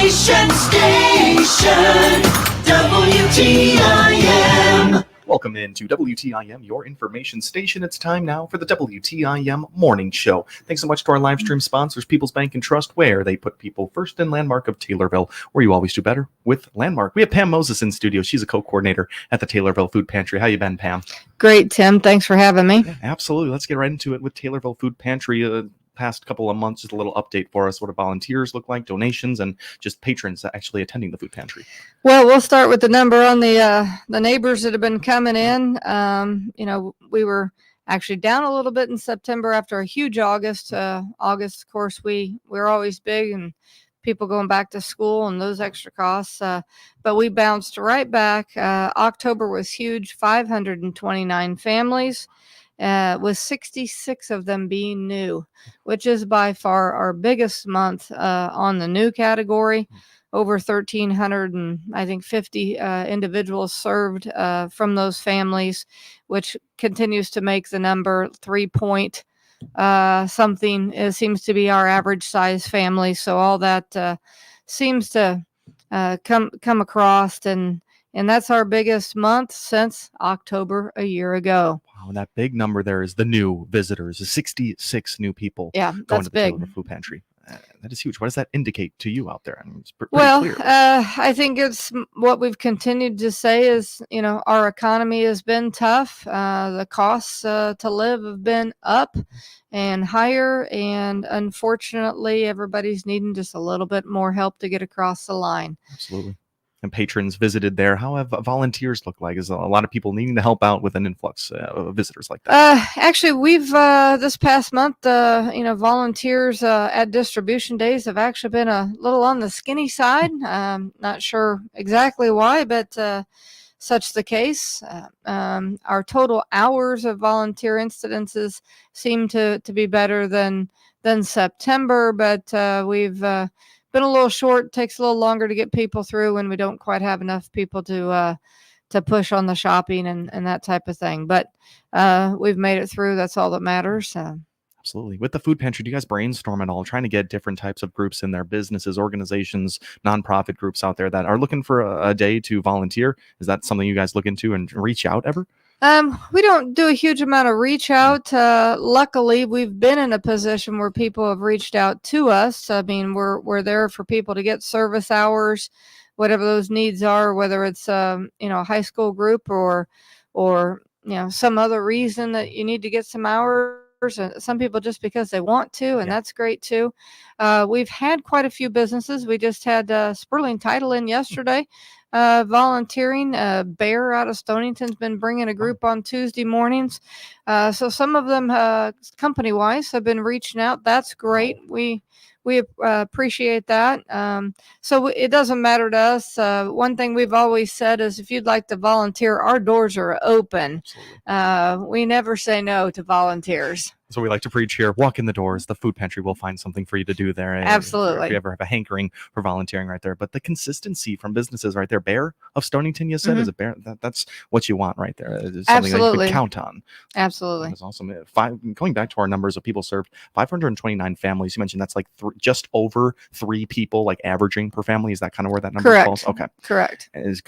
Information Station, WTIM. Welcome into WTIM, your information station. It's time now for the WTIM Morning Show. Thanks so much to our live stream sponsors, People's Bank and Trust, where they put people first, in Landmark of Taylorville, where you always do better with Landmark. We have Pam Moses in studio. She's a co-coordinator at the Taylorville Food Pantry. How you been, Pam? Great, Tim. Thanks for having me. Yeah, absolutely. Let's get right into it with Taylorville Food Pantry. Past couple of months, just a little update for us. What do volunteers look like, donations, and just patrons actually attending the food pantry? Well, we'll start with the number on the neighbors that have been coming in. We were actually down a little bit in September after a huge August. August, of course, we're always big and people going back to school and those extra costs. But we bounced right back. October was huge, 529 families. With 66 of them being new, which is by far our biggest month on the new category. Over 1,300 and I think 50 individuals served from those families, which continues to make the number 3 something. It seems to be our average size family. So all that seems to come across, and that's our biggest month since October a year ago. Wow, and that big number there is the new visitors, 66 new people going that's to the big. Taylorville Food Pantry. That is huge. What does that indicate to you out there? I mean, it's pretty clear. I think it's what we've continued to say is, our economy has been tough. The costs to live have been up and higher, and unfortunately, everybody's needing just a little bit more help to get across the line. Absolutely. And patrons visited there. How have volunteers looked like? Is a lot of people needing to help out with an influx of visitors like that? Actually, we've this past month, volunteers at distribution days have actually been a little on the skinny side. Not sure exactly why, but such the case. Our total hours of volunteer incidences seem to be better than September, but we've been a little short. Takes a little longer to get people through when we don't quite have enough people to push on the shopping and that type of thing. But we've made it through. That's all that matters. Absolutely. With the food pantry, do you guys brainstorm at all, trying to get different types of groups in there, businesses, organizations, nonprofit groups out there that are looking for a day to volunteer? Is that something you guys look into and reach out ever? We don't do a huge amount of reach out. Luckily, we've been in a position where people have reached out to us. I mean, we're there for people to get service hours, whatever those needs are, whether it's a high school group or some other reason that you need to get some hours. Some people just because they want to, and that's great too. We've had quite a few businesses. We just had Sperling Title in yesterday. Volunteering. Bear out of Stonington's been bringing a group on Tuesday mornings. So some of them, company-wise, have been reaching out. That's great. We appreciate that. So it doesn't matter to us. One thing we've always said is if you'd like to volunteer, our doors are open. We never say no to volunteers. So we like to preach here, walk in the doors, the food pantry will find something for you to do there. Absolutely. If you ever have a hankering for volunteering right there. But the consistency from businesses right there, Bear of Stonington, you said, is a Bear. That's what you want right there. It's something that you can count on. Absolutely. That's awesome. Going back to our numbers of people served, 529 families. You mentioned that's like just over 3 people, like averaging per family. Is that kind of where that number falls? Okay. Correct. Does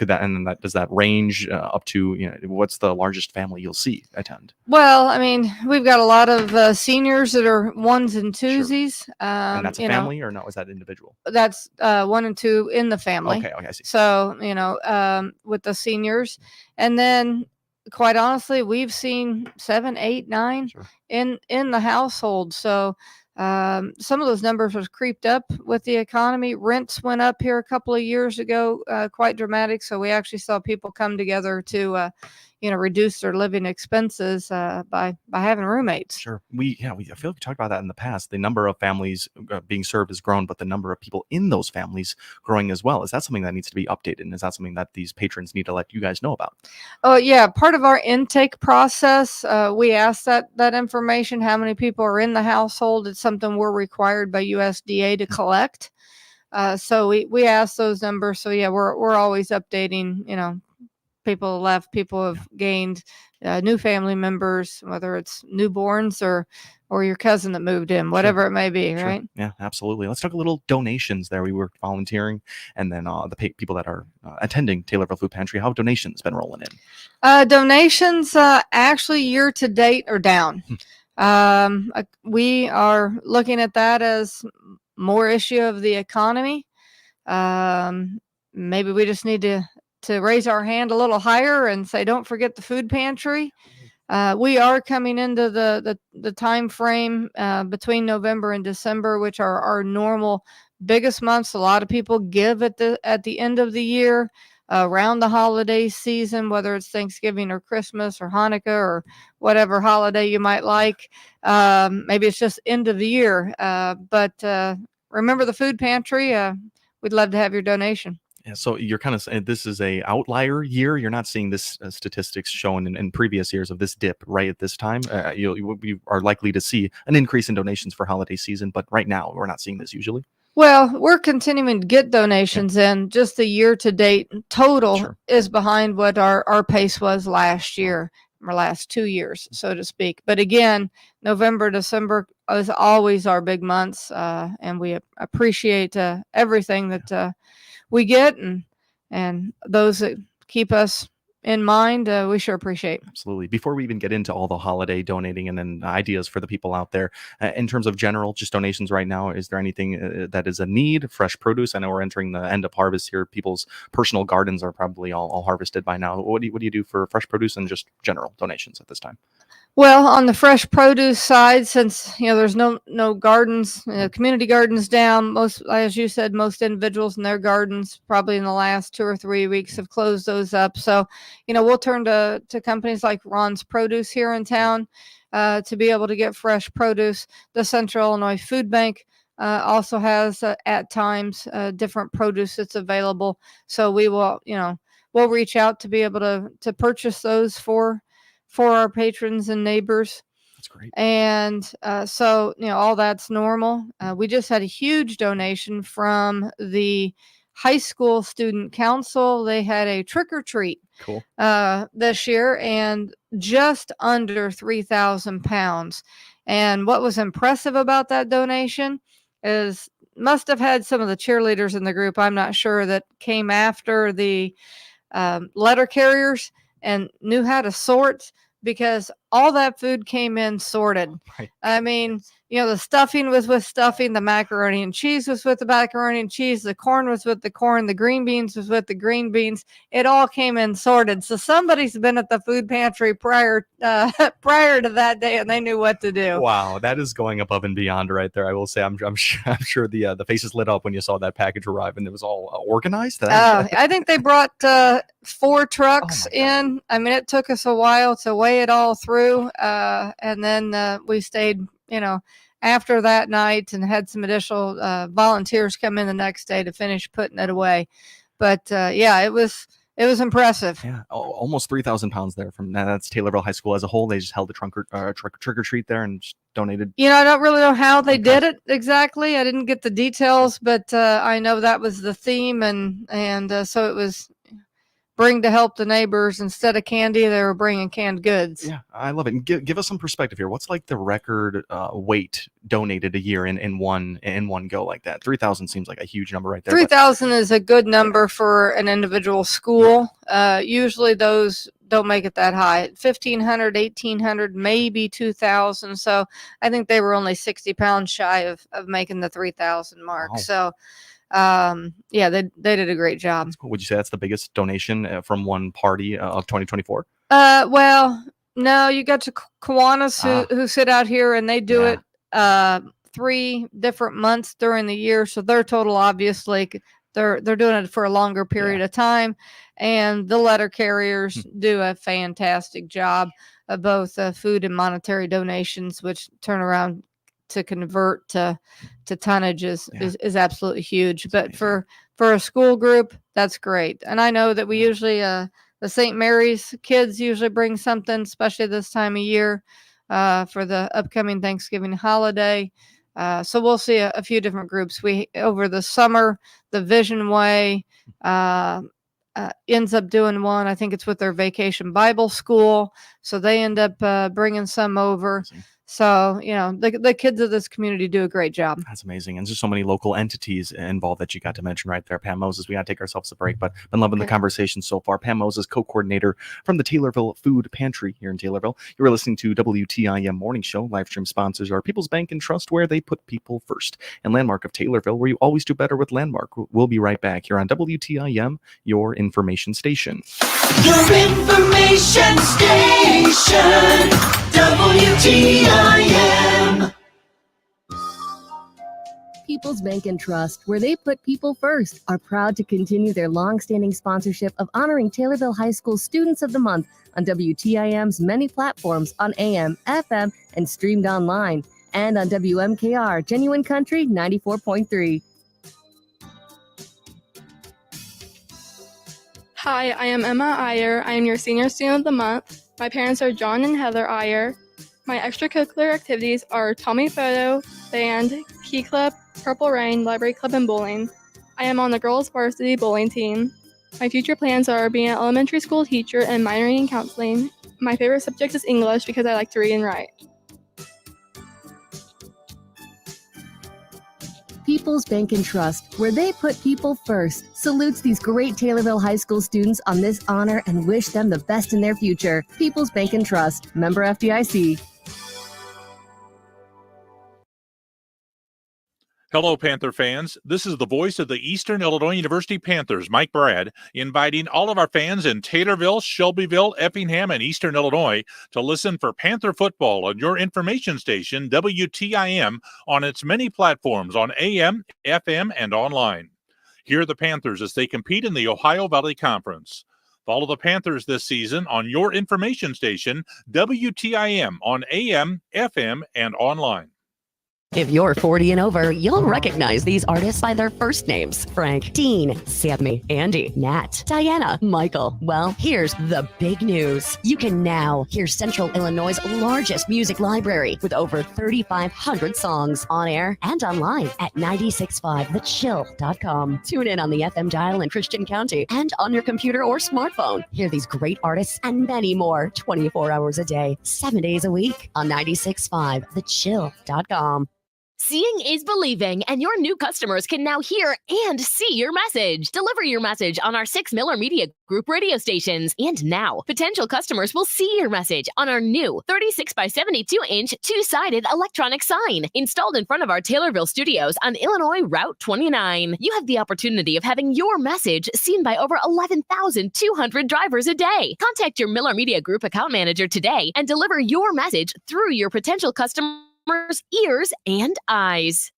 that range up to, what's the largest family you'll see attend? Well, I mean, we've got a lot of seniors that are ones and twosies. Sure. And that's a family or no? Is that individual? That's 1 and 2 in the family. Okay, I see. So, with the seniors. And then, quite honestly, we've seen 7, 8, 9 in the household. So some of those numbers have creeped up with the economy. Rents went up here a couple of years ago, quite dramatic. So we actually saw people come together to reduce their living expenses by having roommates. Sure. I feel like we talked about that in the past. The number of families being served has grown, but the number of people in those families growing as well. Is that something that needs to be updated? And is that something that these patrons need to let you guys know about? Oh, yeah. Part of our intake process, we ask that information, how many people are in the household. It's something we're required by USDA to collect. So we ask those numbers. So, yeah, we're always updating, people left, people have gained new family members, whether it's newborns or your cousin that moved in, whatever it may be, right? Yeah, absolutely. Let's talk a little donations there. We were volunteering, and then the people that are attending Taylorville Food Pantry, how have donations been rolling in? Donations actually year to date are down. We are looking at that as more issue of the economy. Maybe we just need to raise our hand a little higher and say, don't forget the food pantry. We are coming into the time frame between November and December, which are our normal biggest months. A lot of people give at the end of the year, around the holiday season, whether it's Thanksgiving or Christmas or Hanukkah or whatever holiday you might like. Maybe it's just end of the year. But remember the food pantry. We'd love to have your donation. Yeah, so you're kind of saying this is a outlier year. You're not seeing this statistics shown in previous years of this dip right at this time. You are likely to see an increase in donations for holiday season, but right now we're not seeing this usually. Well, we're continuing to get donations in. Just the year-to-date total is behind what our pace was last year, or last 2 years, so to speak. But again, November, December is always our big months, and we appreciate everything that we get, and those that keep us in mind, we sure appreciate. Absolutely. Before we even get into all the holiday donating and then ideas for the people out there, in terms of general just donations right now, is there anything that is a need? Fresh produce. I know we're entering the end of harvest here. People's personal gardens are probably all harvested by now. What do you do for fresh produce and just general donations at this time? Well, on the fresh produce side, since there's no gardens, community gardens down. Most, as you said, most individuals in their gardens probably in the last 2 or 3 weeks have closed those up. So, we'll turn to companies like Ron's Produce here in town to be able to get fresh produce. The Central Illinois Food Bank also has at times different produce that's available. So we will, we'll reach out to be able to purchase those for our patrons and neighbors. That's great. And so, all that's normal. We just had a huge donation from the high school student council. They had a trick or treat this year, and just under 3,000 pounds. And what was impressive about that donation is must have had some of the cheerleaders in the group, I'm not sure, that came after the letter carriers and knew how to sort, because all that food came in sorted. Right. I mean, the stuffing was with stuffing, the macaroni and cheese was with the macaroni and cheese, the corn was with the corn, the green beans was with the green beans. It all came in sorted. So somebody's been at the food pantry prior to that day, and they knew what to do. Wow, that is going above and beyond right there. I will say, I'm sure the faces lit up when you saw that package arrive, and it was all organized. I think they brought 4 trucks in. I mean, it took us a while to weigh it all through, and then we stayed, after that night, and had some additional volunteers come in the next day to finish putting it away. But yeah, it was impressive. Yeah, almost 3,000 pounds there. From that's Taylorville High School as a whole. They just held the trick or treat there and just donated. I don't really know how they did it exactly. I didn't get the details, but I know that was the theme, and so it was bring to help the neighbors. Instead of candy, they were bringing canned goods. Yeah, I love it. And give us some perspective here. What's like the record weight donated a year in one go like that? 3,000 seems like a huge number right there. 3,000 is a good number for an individual school. Usually those don't make it that high. 1,500, 1,800, maybe 2,000. So I think they were only 60 pounds shy of making the 3,000 mark. Wow. So yeah, they did a great job. Cool. Would you say that's the biggest donation from one party of 2024? Well, no, you got to Kiwanis who sit out here, and they do it 3 different months during the year. So their total, obviously, they're doing it for a longer period of time. And the letter carriers do a fantastic job of both food and monetary donations, which turn around to convert to tonnage is absolutely huge. But for a school group, that's great. And I know that we usually the St. Mary's kids usually bring something, especially this time of year for the upcoming Thanksgiving holiday. So we'll see a few different groups. We over the summer, the Vision Way, ends up doing one. I think it's with their Vacation Bible School. So they end up bringing some over. So, the kids of this community do a great job. That's amazing. And there's so many local entities involved that you got to mention right there, Pam Moses. We got to take ourselves a break, but been loving the conversation so far. Pam Moses, co-coordinator from the Taylorville Food Pantry here in Taylorville. You were listening to WTIM Morning Show. Live stream sponsors are People's Bank and Trust, where they put people first. And Landmark of Taylorville, where you always do better with Landmark. We'll be right back here on WTIM, your information station. Your information station, WTIM. People's Bank and Trust, where they put people first, are proud to continue their long-standing sponsorship of honoring Taylorville High School Students of the Month on WTIM's many platforms on AM, FM, and streamed online, and on WMKR Genuine Country 94.3. Hi, I am Emma Iyer. I am your Senior Student of the Month. My parents are John and Heather Iyer. My extracurricular activities are Tommy Photo, Band, Key Club, Purple Rain, Library Club, and bowling. I am on the girls' varsity bowling team. My future plans are being an elementary school teacher and minoring in counseling. My favorite subject is English because I like to read and write. People's Bank and Trust, where they put people first, salutes these great Taylorville High School students on this honor and wish them the best in their future. People's Bank and Trust, member FDIC. Hello, Panther fans. This is the voice of the Eastern Illinois University Panthers, Mike Brad, inviting all of our fans in Taylorville, Shelbyville, Effingham, and Eastern Illinois to listen for Panther football on your information station, WTIM, on its many platforms on AM, FM, and online. Hear the Panthers as they compete in the Ohio Valley Conference. Follow the Panthers this season on your information station, WTIM, on AM, FM, and online. If you're 40 and over, you'll recognize these artists by their first names. Frank, Dean, Sammy, Andy, Nat, Diana, Michael. Well, here's the big news. You can now hear Central Illinois' largest music library with over 3,500 songs on air and online at 965thechill.com. Tune in on the FM dial in Christian County and on your computer or smartphone. Hear these great artists and many more 24 hours a day, 7 days a week on 965thechill.com. Seeing is believing, and your new customers can now hear and see your message. Deliver your message on our 6 Miller Media Group radio stations. And now, potential customers will see your message on our new 36 by 72-inch two-sided electronic sign installed in front of our Taylorville studios on Illinois Route 29. You have the opportunity of having your message seen by over 11,200 drivers a day. Contact your Miller Media Group account manager today and deliver your message through your potential customers' ears and eyes.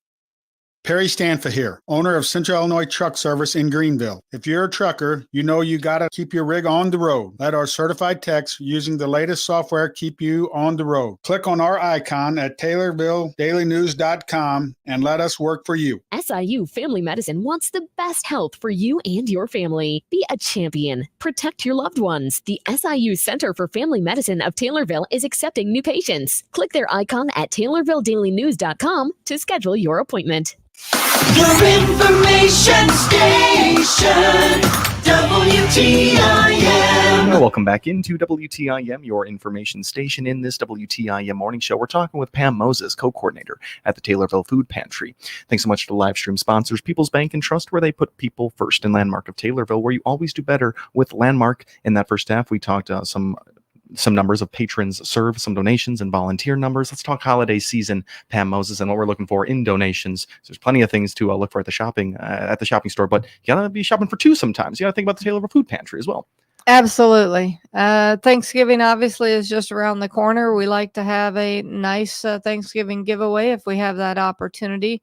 Perry Stanfa here, owner of Central Illinois Truck Service in Greenville. If you're a trucker, you know you got to keep your rig on the road. Let our certified techs using the latest software keep you on the road. Click on our icon at TaylorvilleDailyNews.com and let us work for you. SIU Family Medicine wants the best health for you and your family. Be a champion. Protect your loved ones. The SIU Center for Family Medicine of Taylorville is accepting new patients. Click their icon at TaylorvilleDailyNews.com to schedule your appointment. Your information station, WTIM. Well, welcome back into WTIM, your information station. In this WTIM morning show, we're talking with Pam Moses, co-coordinator at the Taylorville Food Pantry. Thanks so much to the live stream sponsors, People's Bank and Trust, where they put people first, in Landmark of Taylorville, where you always do better with Landmark. In that first half, we talked some numbers of patrons served, some donations and volunteer numbers. Let's talk holiday season, Pam Moses, and what we're looking for in donations. There's plenty of things to look for at the shopping store, but you gotta be shopping for two sometimes. You gotta think about the Taylorville Food Pantry as well. Absolutely. Thanksgiving obviously is just around the corner. We like to have a nice Thanksgiving giveaway if we have that opportunity.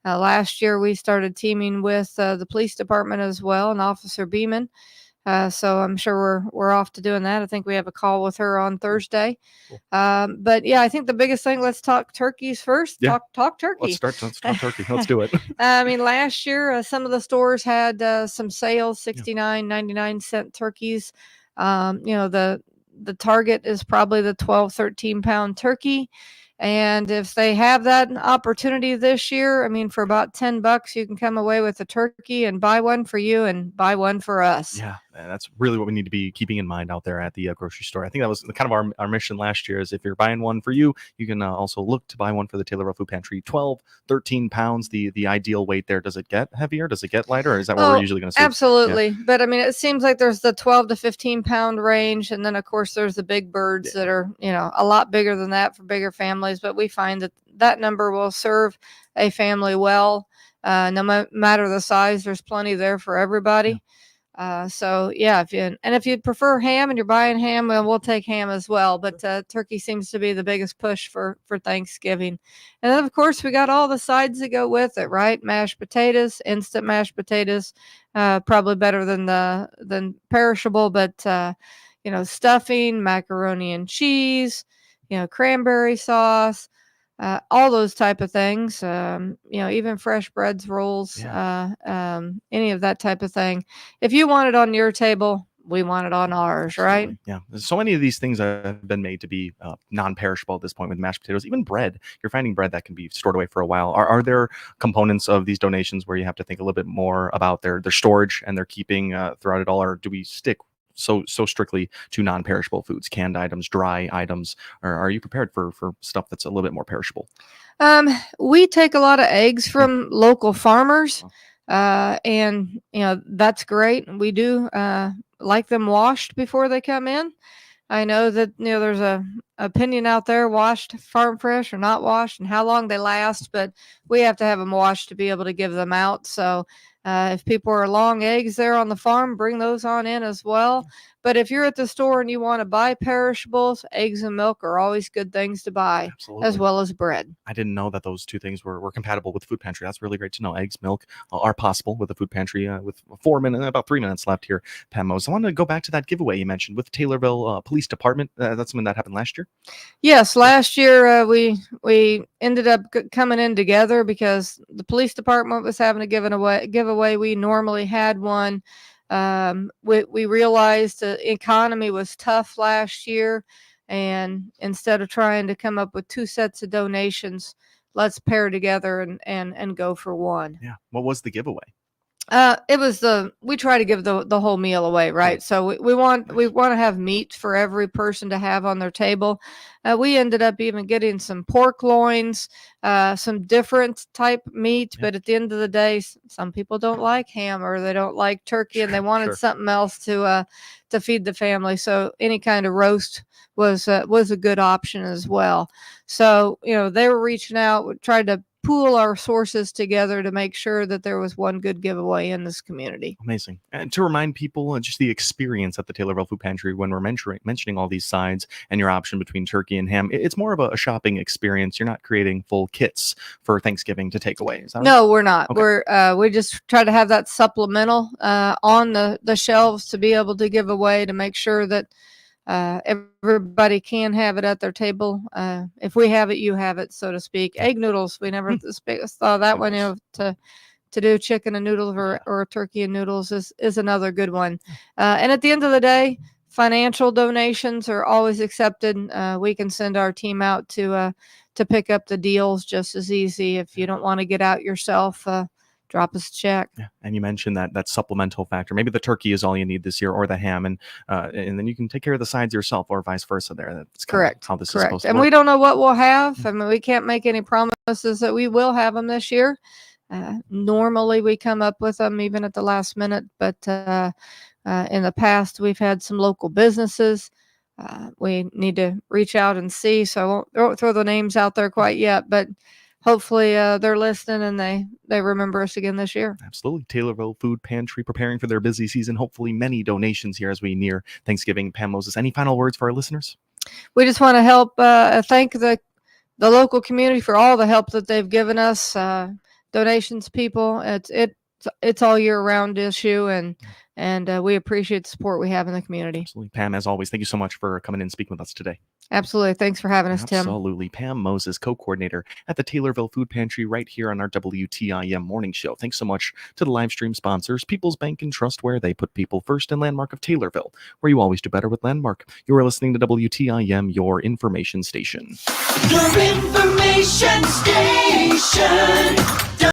Last year we started teaming with the police department as well, and Officer Beeman. So I'm sure we're off to doing that. I think we have a call with her on Thursday. Cool. But yeah, I think the biggest thing, let's talk turkeys first. Yeah. Talk turkey. Let's talk turkey. Let's do it. I mean, last year, some of the stores had some sales, 69, 99-cent turkeys. The target is probably the 12, 13-pound turkey. And if they have that opportunity this year, I mean, for about $10, you can come away with a turkey and buy one for you and buy one for us. Yeah, That's really what we need to be keeping in mind out there at the grocery store. I think that was kind of our mission last year, is if you're buying one for you, you can also look to buy one for the Taylorville Food Pantry. 12, 13 pounds, the ideal weight there. Does it get heavier? Does it get lighter? Or is that what we're usually going to see? Absolutely. But I mean, it seems like there's the 12 to 15 pound range. And then, of course, there's the big birds that are, a lot bigger than that for bigger families. But we find that number will serve a family well. No matter the size, there's plenty there for everybody. If you'd prefer ham and you're buying ham, well, we'll take ham as well. But turkey seems to be the biggest push for Thanksgiving. And then, of course, we got all the sides that go with it, right? Mashed potatoes, instant mashed potatoes, probably better than perishable. But stuffing, macaroni and cheese, cranberry sauce. All those type of things, even fresh breads, rolls, any of that type of thing. If you want it on your table, we want it on ours, right? Yeah. So many of these things have been made to be non-perishable at this point with mashed potatoes, even bread. You're finding bread that can be stored away for a while. Are there components of these donations where you have to think a little bit more about their storage and their keeping throughout it all, or do we stick so strictly to non-perishable foods, canned items, dry items, or are you prepared for stuff that's a little bit more perishable? We take a lot of eggs from local farmers, and that's great. We do like them washed before they come in. I know that there's a opinion out there, washed, farm fresh, or not washed, and how long they last, but we have to have them washed to be able to give them out. So if people are long eggs there on the farm, bring those on in as well. But if you're at the store and you want to buy perishables, eggs and milk are always good things to buy. Absolutely. As well as bread. I didn't know that those two things were compatible with the food pantry. That's really great to know. Eggs, milk are possible with the food pantry. With about 3 minutes left here, Pam Mose, I want to go back to that giveaway you mentioned with Taylorville Police Department. That's something that happened last year? Yes, last year we ended up coming in together because the police department was having a giveaway. We normally had one. We realized the economy was tough last year, and instead of trying to come up with two sets of donations, let's pair together and go for one. Yeah. What was the giveaway? It was we try to give the whole meal away, right? So we want to have meat for every person to have on their table. We ended up even getting some pork loins, some different type meat, but at the end of the day, some people don't like ham or they don't like turkey, and they wanted something else to feed the family. So any kind of roast was a good option as well. So they were reaching out, tried to pool our sources together to make sure that there was one good giveaway in this community. Amazing. And to remind people just the experience at the Taylorville Food Pantry when we're mentioning all these sides and your option between turkey and ham, it's more of a shopping experience. You're not creating full kits for Thanksgiving to take away. Is that No, right? we're not. Okay. We just try to have that supplemental on the shelves to be able to give away, to make sure that everybody can have it at their table. If we have it, you have it, so to speak. Egg noodles, we never saw that one. To do chicken and noodles or turkey and noodles is another good one. And at the end of the day, financial donations are always accepted. We can send our team out to pick up the deals just as easy. If you don't want to get out yourself, drop us a check. Yeah. And you mentioned that supplemental factor. Maybe the turkey is all you need this year, or the ham, and then you can take care of the sides yourself, or vice versa. That's correct. How this is supposed to and work. we don't know what we'll have. I mean, we can't make any promises that we will have them this year. Normally, we come up with them even at the last minute, but in the past, we've had some local businesses. We need to reach out and see. So I won't throw the names out there quite yet, but hopefully they're listening and they remember us again this year. Absolutely. Taylorville Food Pantry preparing for their busy season. Hopefully many donations here as we near Thanksgiving. Pam Moses, any final words for our listeners? We just want to help thank the local community for all the help that they've given us. Donations, people, it's all year round issue, and we appreciate the support we have in the community. Absolutely. Pam, as always, thank you so much for coming in and speaking with us today. Absolutely. Thanks for having us, Tim. Absolutely. Pam Moses, co-coordinator at the Taylorville Food Pantry right here on our WTIM morning show. Thanks so much to the live stream sponsors, People's Bank and Trust, where they put people first, and Landmark of Taylorville, where you always do better with Landmark. You are listening to WTIM, your information station. Your information station.